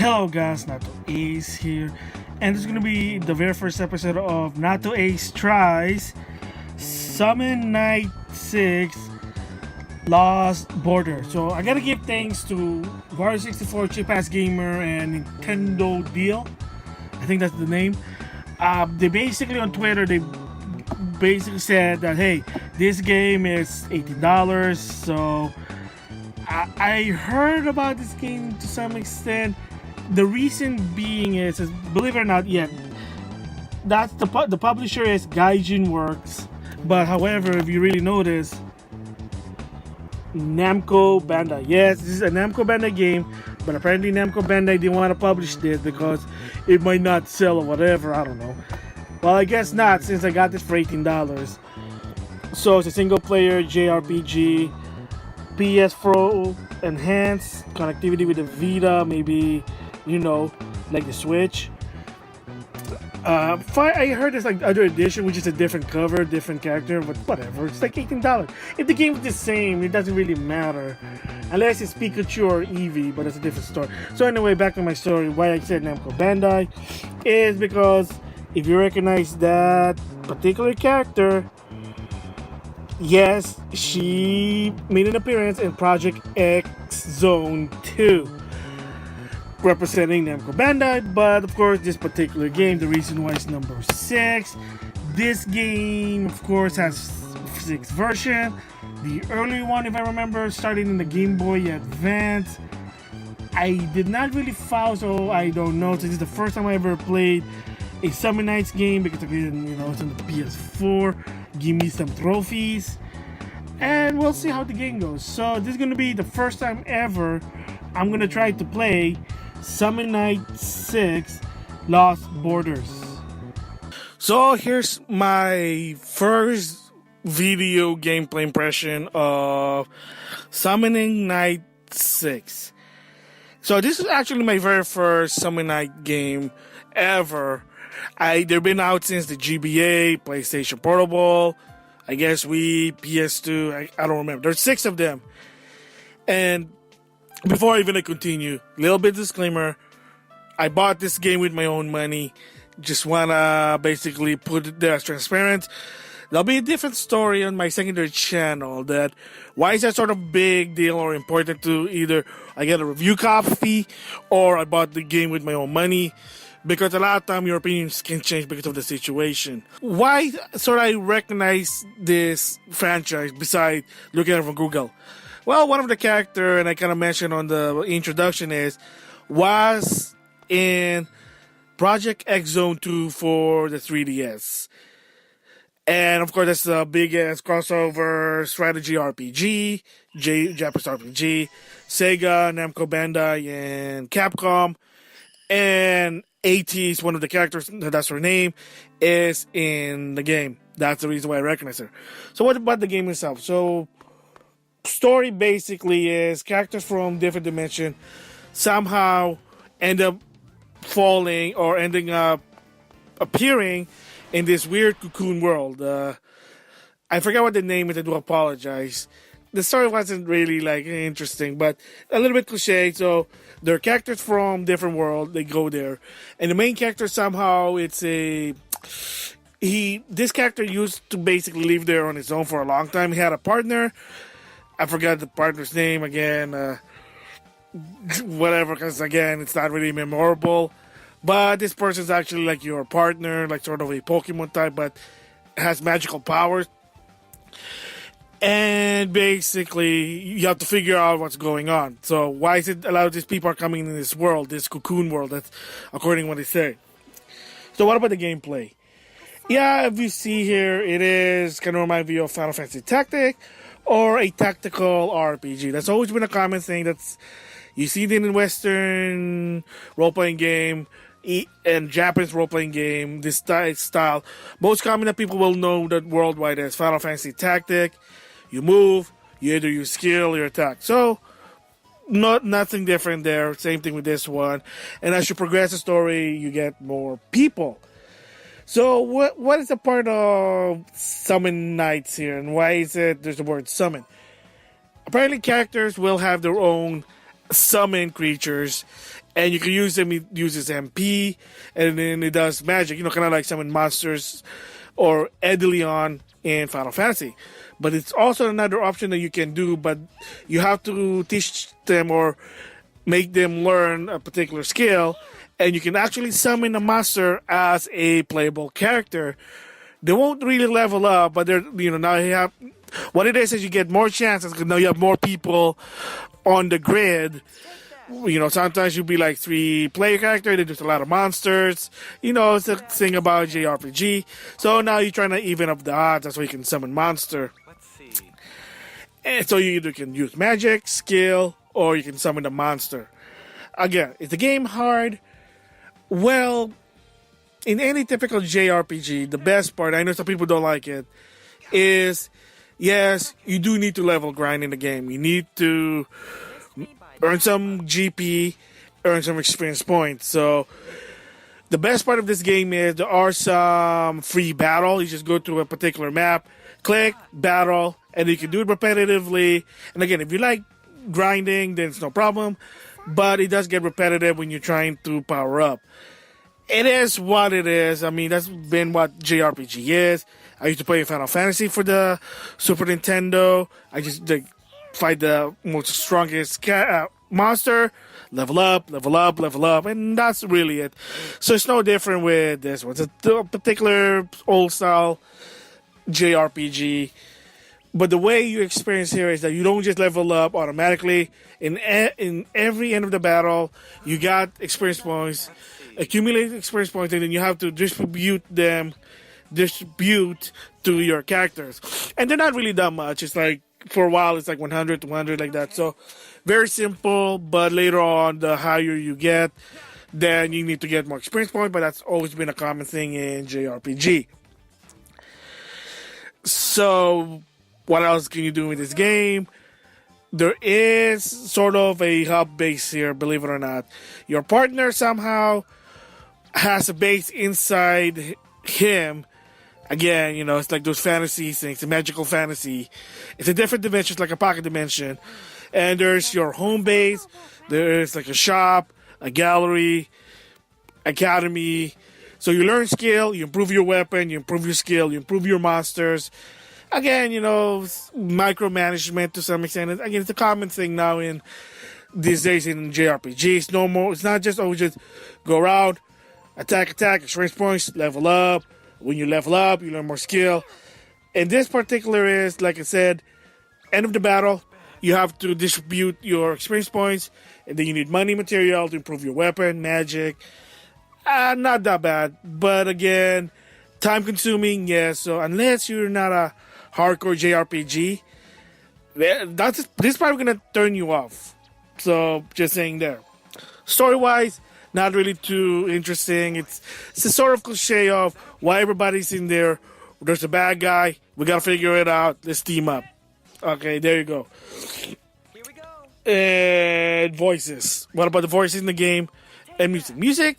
Hello guys, Nato Ace here, and this is going to be the very first episode of Nato Ace Tries Summon Night 6 Lost Border. So I gotta give thanks to Wario 64, Chip Ass Gamer, and Nintendo Deal. I think that's the name. They basically on Twitter they basically said that hey, this game is $18. So I heard about this game to some extent. The reason being is believe it or not, that's the publisher is Gaijin Works. But however, if you really notice, Namco Bandai. Yes, this is a Namco Bandai game, but apparently Namco Bandai didn't want to publish this because it might not sell or whatever. I don't know. Well, I guess not, since I got this for $18. So it's a single player JRPG, PS4 enhanced connectivity with the Vita, maybe, you know, like the Switch. I heard there's like other edition, which is a different cover, different character, but whatever. It's like $18. If the game is the same, it doesn't really matter, unless it's Pikachu or Eevee, but that's a different story. So anyway, back to my story. Why I said Namco Bandai is because if you recognize that particular character, yes, she made an appearance in Project X Zone 2. Representing Namco Bandai, but of course this particular game, the reason why it's number 6, this game of course has 6 version. The early one, if I remember, started in the Gameboy Advance. I did not really follow, so I don't know. So this is the first time I ever played a Summon Nights game because again, you know, it's on the PS4. Give me some trophies, and we'll see how the game goes. So this is gonna be the first time ever I'm gonna try to play Summon Night 6 Lost Borders. So here's my first video gameplay impression of Summoning Night 6. So this is actually my very first Summon Night game ever. They've been out since the GBA, PlayStation Portable, I guess Wii, PS2, I don't remember. There's 6 of them. And before I continue, little bit disclaimer, I bought this game with my own money. Just wanna basically put it there as transparent. There'll be a different story on my secondary channel that why is that sort of big deal or important to either I get a review copy or I bought the game with my own money. Because a lot of time your opinions can change because of the situation. Why should I recognize this franchise besides looking at it from Google? Well, one of the character, and I kind of mentioned on the introduction, was in Project X Zone 2 for the 3DS. And of course, that's the biggest crossover strategy RPG, Japanese RPG, Sega, Namco Bandai, and Capcom. And AT is one of the characters, that's her name, is in the game. That's the reason why I recognize her. So what about the game itself? So story basically is characters from different dimension somehow end up falling or ending up appearing in this weird cocoon world. I forgot what the name is. I do apologize. The story wasn't really like interesting, but a little bit cliche. So there are characters from different world. They go there, and the main character somehow this character used to basically live there on his own for a long time. He had a partner. I forgot the partner's name again. Whatever, because again, it's not really memorable. But this person's actually like your partner, like sort of a Pokemon type, but has magical powers. And basically, you have to figure out what's going on. So why is it a lot of these people are coming in this world, this cocoon world? That's according to what they say. So what about the gameplay? Yeah, if you see here, it is kind of remind me of Final Fantasy Tactics or a tactical RPG. That's always been a common thing. You see it in Western role-playing game and Japanese role-playing game. This style, most common that people will know that worldwide as Final Fantasy Tactics. You move, you either use skill or attack. So nothing different there. Same thing with this one. And as you progress the story, you get more people. So what is the part of Summon Nights here, and why is it there's the word summon? Apparently characters will have their own summon creatures, and you can use them. It uses MP, and then it does magic. Kind of like summon monsters or Edelion in Final Fantasy. But it's also another option that you can do, but you have to teach them or make them learn a particular skill, and you can actually summon a monster as a playable character. They won't really level up, but now you have what it is you get more chances because now you have more people on the grid. Sometimes you'll be like 3-player character, then there's a lot of monsters. It's the thing about JRPG. So now you're trying to even up the odds. That's why you can summon monster. Let's see. And so you either can use magic, skill, or you can summon a monster. Again, is the game hard? Well, in any typical JRPG, the best part, I know some people don't like it, is yes, you do need to level grind in the game. You need to earn some GP, earn some experience points. So the best part of this game is there are some free battle. You just go to a particular map, click, battle, and you can do it repetitively. And again, if you like grinding, then it's no problem. But it does get repetitive when you're trying to power up. It is what it is. I mean, that's been what JRPG is. I used to play Final Fantasy for the Super Nintendo. I just fight the most strongest monster, level up, and that's really it. So it's no different with this one. It's a particular old style JRPG. But the way you experience here is that you don't just level up automatically. In every end of the battle, you got experience points, accumulate experience points, and then you have to distribute to your characters. And they're not really that much. It's like, for a while, it's like 100, 200, like that. So, very simple, but later on, the higher you get, then you need to get more experience points, but that's always been a common thing in JRPG. So, what else can you do with this game? There is sort of a hub base here, believe it or not. Your partner somehow has a base inside him. Again, it's like those fantasy things, a magical fantasy. It's a different dimension, it's like a pocket dimension. And there's your home base, there's like a shop, a gallery, academy. So you learn skill, you improve your weapon, you improve your skill, you improve your monsters. Again, micromanagement to some extent. Again, it's a common thing now in these days in JRPGs. No more. It's not just just go around, attack, experience points, level up. When you level up, you learn more skill. And this particular is, like I said, end of the battle. You have to distribute your experience points, and then you need money material to improve your weapon, magic. Not that bad, but again, time consuming. Yes. So unless you're not a hardcore JRPG, this is probably gonna turn you off. So just saying there. Story wise, not really too interesting. It's a sort of cliche of why everybody's in there. There's a bad guy. We gotta figure it out. Let's team up. Okay, there you go. Here we go. And voices. What about the voices in the game? And music. Music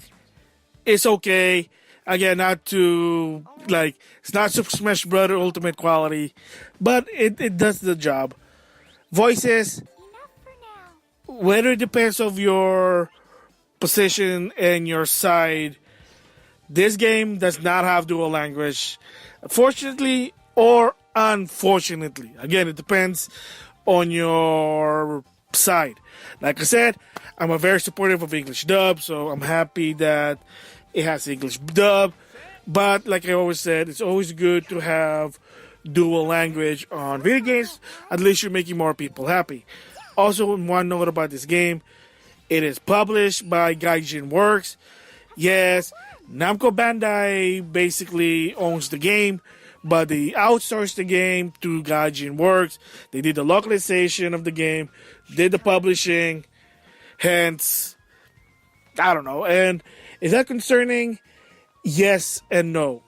is okay. Again, not too, it's not Super Smash Bros. Ultimate quality, but it does the job. Voices, whether it depends on your position and your side, this game does not have dual language. Fortunately or unfortunately. Again, it depends on your side. Like I said, I'm a very supportive of English dub, so I'm happy that it has English dub. But like I always said, it's always good to have dual language on video games. At least you're making more people happy. Also, one note about this game, it is published by Gaijin Works. Yes, Namco Bandai basically owns the game, but they outsourced the game to Gaijin Works. They did the localization of the game, did the publishing, hence, I don't know. And is that concerning? Yes and no.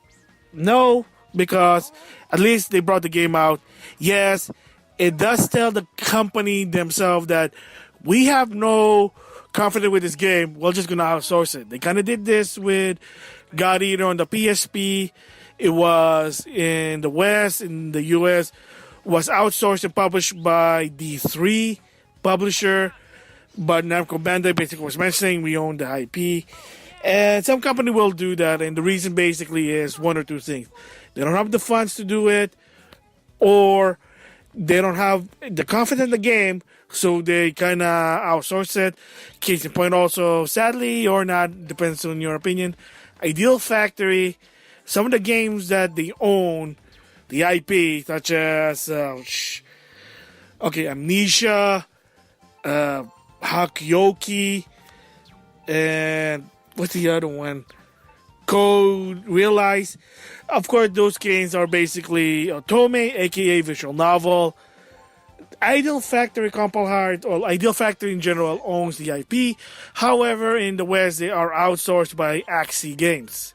No, because at least they brought the game out. Yes, it does tell the company themselves that we have no confidence with this game. We're just going to outsource it. They kind of did this with God Eater on the PSP. It was in the West, in the US, was outsourced and published by D3 publisher. But Namco Bandai basically was mentioning we own the IP. And some company will do that, and the reason basically is one or two things. They don't have the funds to do it, or they don't have the confidence in the game, so they kind of outsource it. Case in point also, sadly or not, depends on your opinion, Ideal Factory, some of the games that they own, the IP, such as, Amnesia, Hakyoki, and what's the other one? Code Realize. Of course, those games are basically Otome, aka visual novel. Ideal Factory compiled or Ideal Factory in general owns the IP. However, in the West, they are outsourced by Axie Games.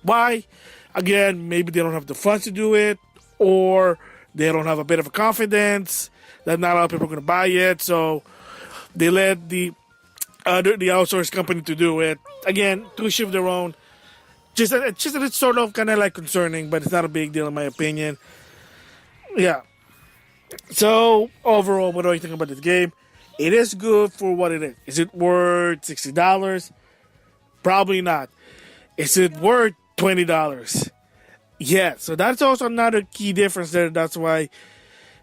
Why? Again, maybe they don't have the funds to do it, or they don't have a bit of a confidence that not a lot of people are going to buy it, so they let the outsourced company to do it. Again, to shift their own. It's sort of kind of like concerning, but it's not a big deal in my opinion. Yeah. So overall, what do I think about this game? It is good for what it is. Is it worth $60? Probably not. Is it worth $20? Yeah. So that's also another key difference there. That's why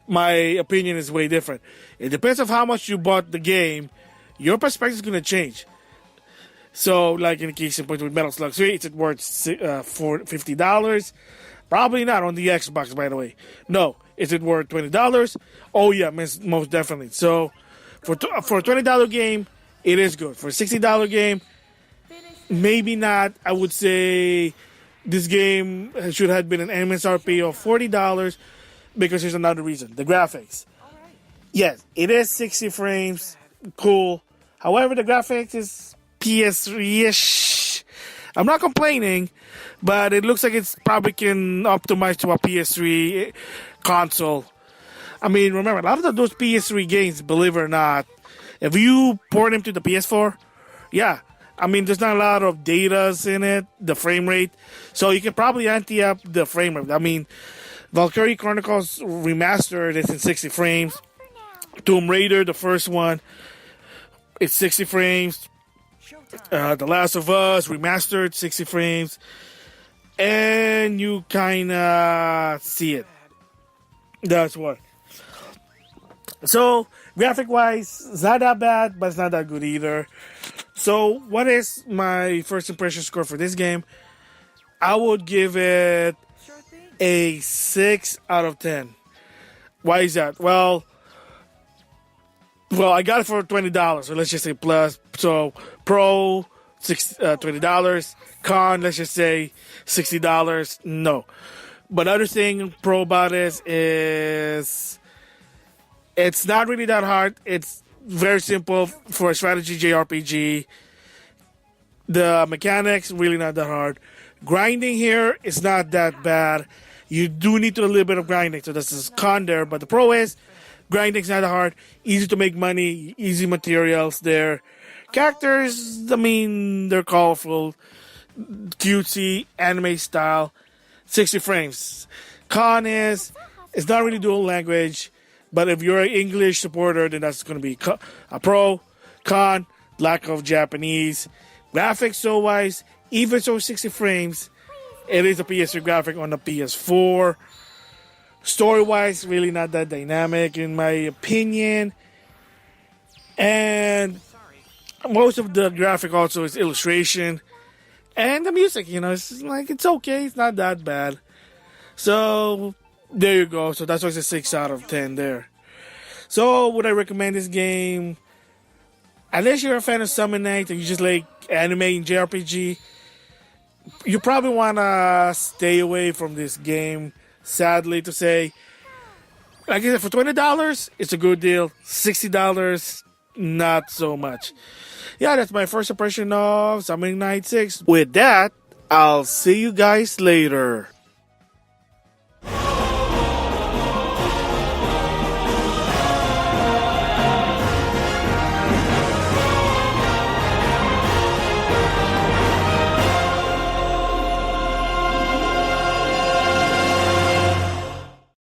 my opinion is way different. It depends on how much you bought the game. Your perspective is going to change. So, like in the case point with Metal Slug 3, is it worth $50? Probably not on the Xbox, by the way. No. Is it worth $20? Oh, yeah, most definitely. So, for a $20 game, it is good. For a $60 game, maybe not. I would say this game should have been an MSRP of $40 because there's another reason. The graphics. Yes, it is 60 frames. Cool. However, the graphics is PS3-ish. I'm not complaining, but it looks like it's probably can optimize to a PS3 console. I mean, remember, a lot of those PS3 games, believe it or not, if you port them to the PS4, yeah, I mean, there's not a lot of data in it, the frame rate, so you can probably ante up the frame rate. I mean, Valkyrie Chronicles Remastered is in 60 frames. Tomb Raider, the first one, it's 60 frames. The Last of Us Remastered, 60 frames. And you kind of see it. That's what. So, graphic-wise, it's not that bad, but it's not that good either. So, what is my first impression score for this game? I would give it a 6 out of 10. Why is that? Well, I got it for $20, so let's just say plus. So, Pro, $20. Con, let's just say $60. No. But other thing pro about it is it's not really that hard. It's very simple for a strategy JRPG. The mechanics, really not that hard. Grinding here is not that bad. You do need to do a little bit of grinding, so this is con there. But the pro is grinding's not that hard. Easy to make money, easy materials there. Characters, I mean, they're colorful, cutesy, anime style, 60 frames. Con is, it's not really dual language, but if you're an English supporter, then that's going to be a pro. Con, lack of Japanese. Graphics, so wise, even so 60 frames, it is a PS3 graphic on the PS4. Story-wise, really not that dynamic, in my opinion. And most of the graphic also is illustration. And the music, it's like, it's okay. It's not that bad. So, there you go. So, that's why it's a 6 out of 10 there. So, would I recommend this game? Unless you're a fan of Summon Night and you just like anime and JRPG, you probably want to stay away from this game, sadly to say. Like I said, for $20, it's a good deal. $60, not so much. Yeah, that's my first impression of Summoning Night 6. With that, I'll see you guys later.